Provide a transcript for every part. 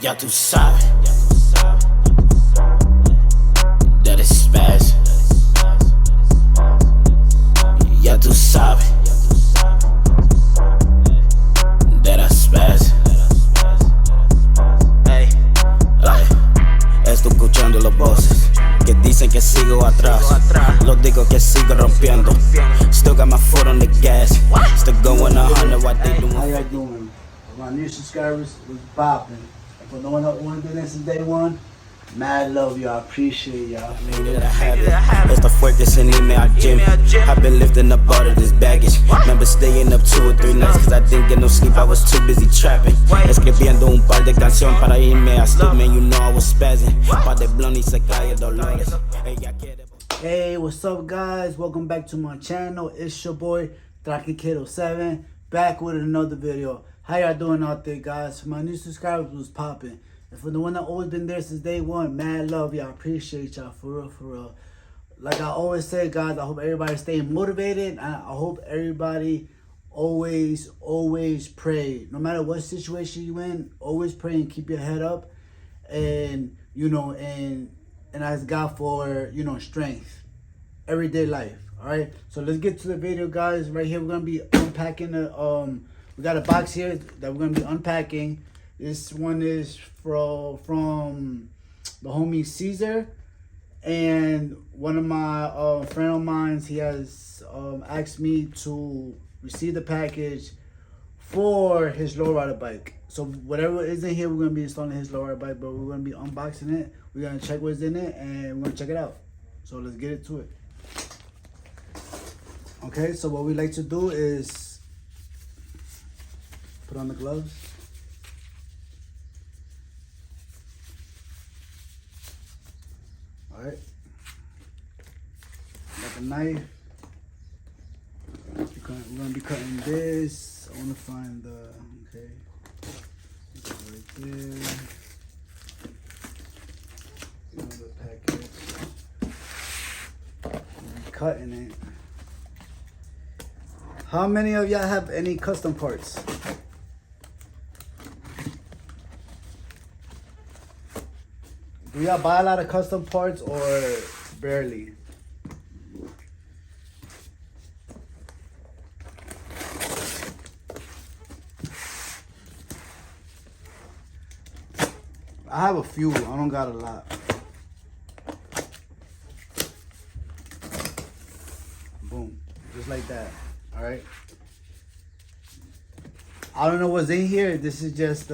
Ya tú sabes, that is spaz. Ya tú sabes, that I spaz. Ey, estoy escuchando los voces que dicen que sigo atrás. Los digo que sigo rompiendo. Still got my foot on the gas. Still going 100 what they doing. How y'all doing? My new subscribers was popping. For no one that wanted to do this since day one, mad love y'all. Appreciate y'all. Esto fue que se anime al gym. I've been lifting up all of this baggage. Remember staying up 2 or 3 nights cause I didn't get no sleep, I was too busy trapping. Escribiendo un par de canciones para irme a sleep, man, you know I was spazzing. Pa' de blunt y se cae Dolores. Hey, what's up guys? Welcome back to my channel. It's your boy, Kid07, back with another video. How y'all doing out there, guys? For my new subscribers was popping. And for the one that always been there since day one, mad love y'all. Appreciate y'all, for real, for real. Like I always say, guys, I hope everybody's staying motivated. I hope everybody always pray. No matter what situation you in, always pray and keep your head up. And, you know, and ask God for, you know, strength. Everyday life, all right? So let's get to the video, guys. Right here, we're going to be unpacking the, we got a box here that we're going to be unpacking. This one is from the homie Caesar. And one of my friend of mine, he has asked me to receive the package for his lowrider bike. So whatever is in here, we're going to be installing his lowrider bike, but we're going to be unboxing it. We're going to check what's in it, and we're going to check it out. So let's get into it. Okay, so what we like to do is put on the gloves. All right. Got the knife. We're gonna be cutting this. I want to find the, okay, right there. Another package. I'm cutting it. How many of y'all have any custom parts? Do y'all buy a lot of custom parts or barely? I have a few. I don't got a lot. Boom. Just like that. All right. I don't know what's in here. This is just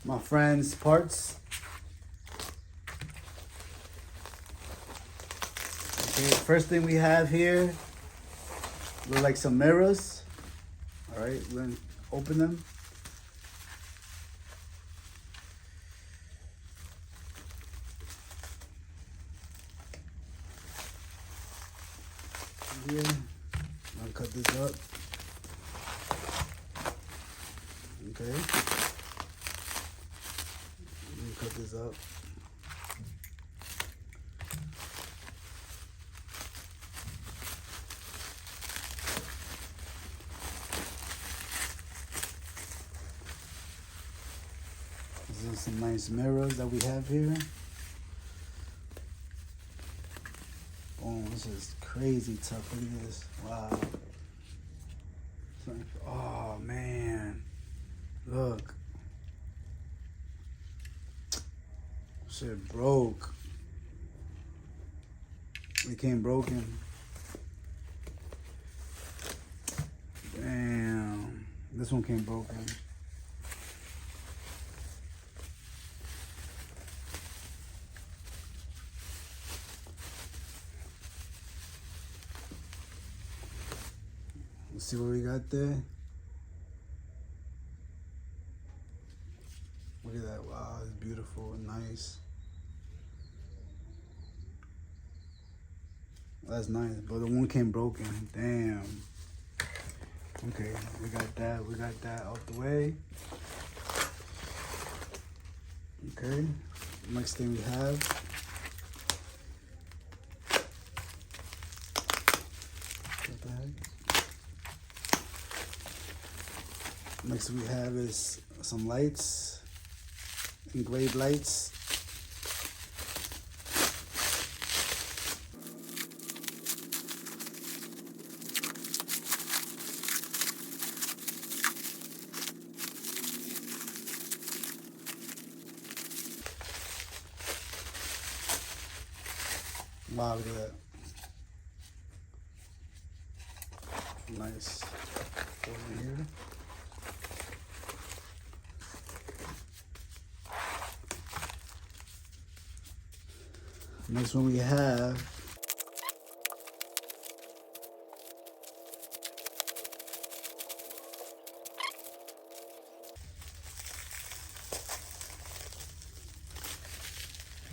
my friend's parts. Okay, first thing we have here look like some mirrors. All right, we're gonna open them. Here, I'll cut this up. Okay, let me cut this up. These are some nice mirrors that we have here. Oh, this is crazy tough. Look at this. Wow. Oh, man. Look. Shit broke. It came broken. Damn. This one came broken. Let's see what we got there. Look at that. Wow, it's beautiful and nice. That's nice, but the one came broken. Damn. Okay, we got that. We got that out the way. Okay. Next thing we have. What the heck? Next we have is some lights. engraved lights. Wow, look at that. Nice. Over here. Next one we have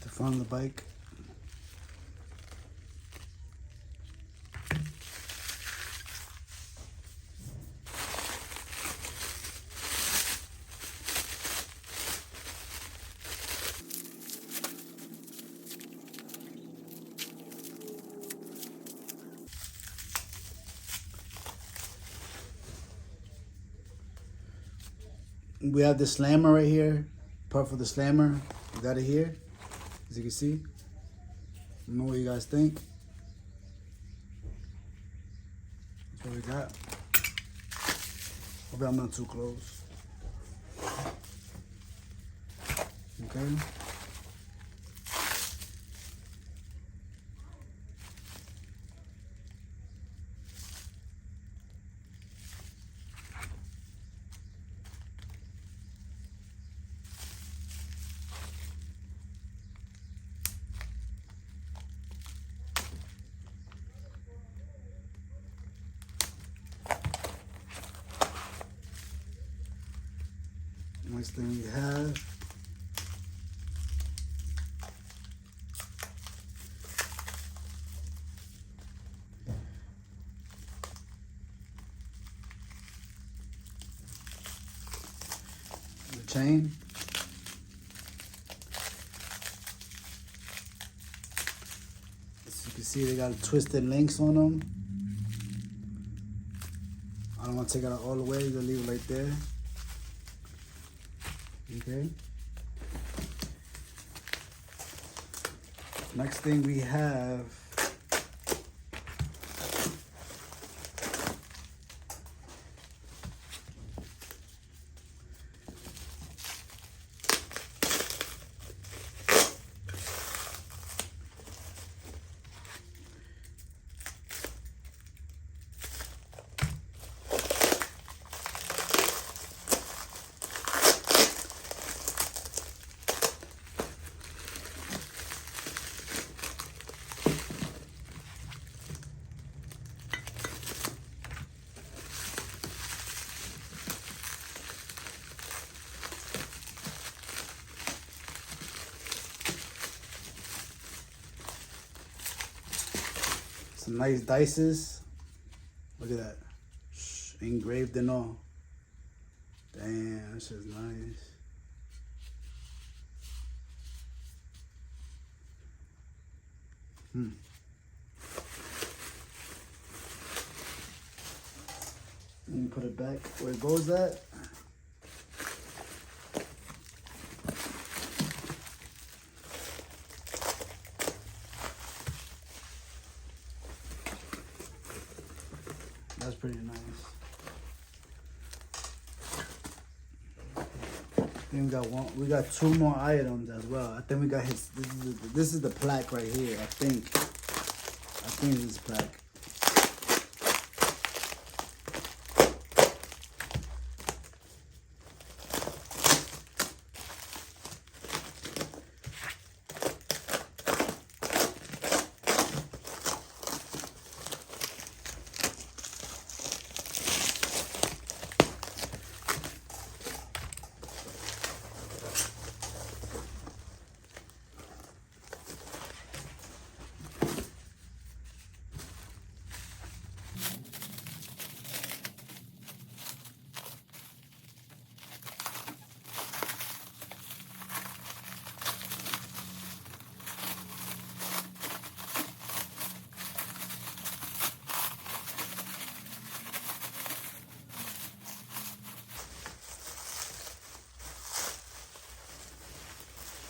the front of the bike. We have the slammer right here. Part for the slammer. We got it here, as you can see. I don't know what you guys think. That's what we got. Hopefully I'm not too close. Okay. Next thing we have the chain. As you can see, they got twisted links on them. I don't want to take it out all the way, just leave it right there. Okay. Next thing we have some nice dices. Look at that. Engraved and all. Damn, this is nice. Let me put it back where it goes at. That's pretty nice. Then we got two more items as well. I think we got his, this is the plaque right here, I think this is plaque.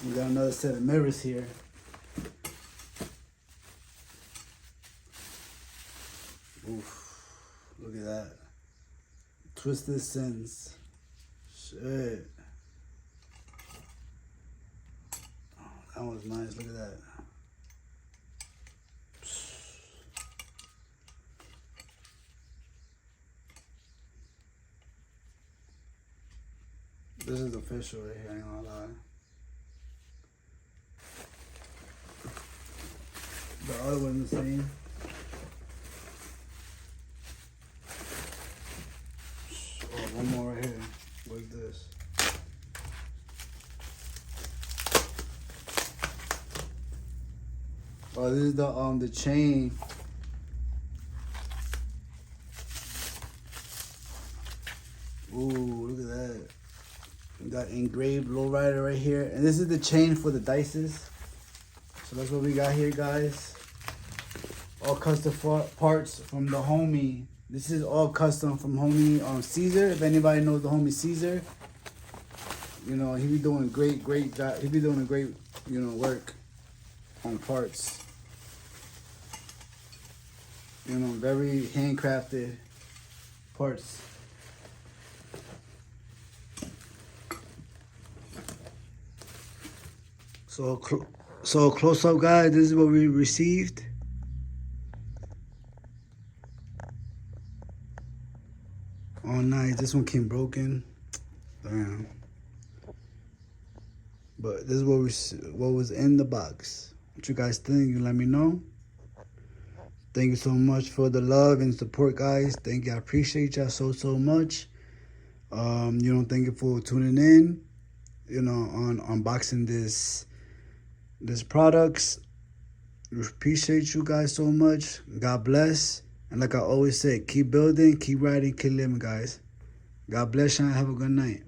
We got another set of mirrors here. Oof. Look at that. Twisted Sins. Shit. Oh, that was nice. Look at that. This is official right here, I ain't gonna lie. The other one's the same. Oh, one more right here. What's this? Oh, this is the chain. Ooh, look at that. We got engraved lowrider right here. And this is the chain for the dices. So that's what we got here, guys. All custom parts from the homie. This is all custom from homie Caesar. If anybody knows the homie Caesar, you know, he be doing great job. He be doing a great, you know, work on parts. You know, very handcrafted parts. So close up, guys. This is what we received. Oh, nice. This one came broken. Damn. But this is what was in the box. What you guys think? You let me know. Thank you so much for the love and support, guys. Thank you. I appreciate y'all so much. You know, thank you for tuning in. You know, on unboxing this products. We appreciate you guys so much. God bless. And like I always say, keep building, keep riding, keep living, guys. God bless you and have a good night.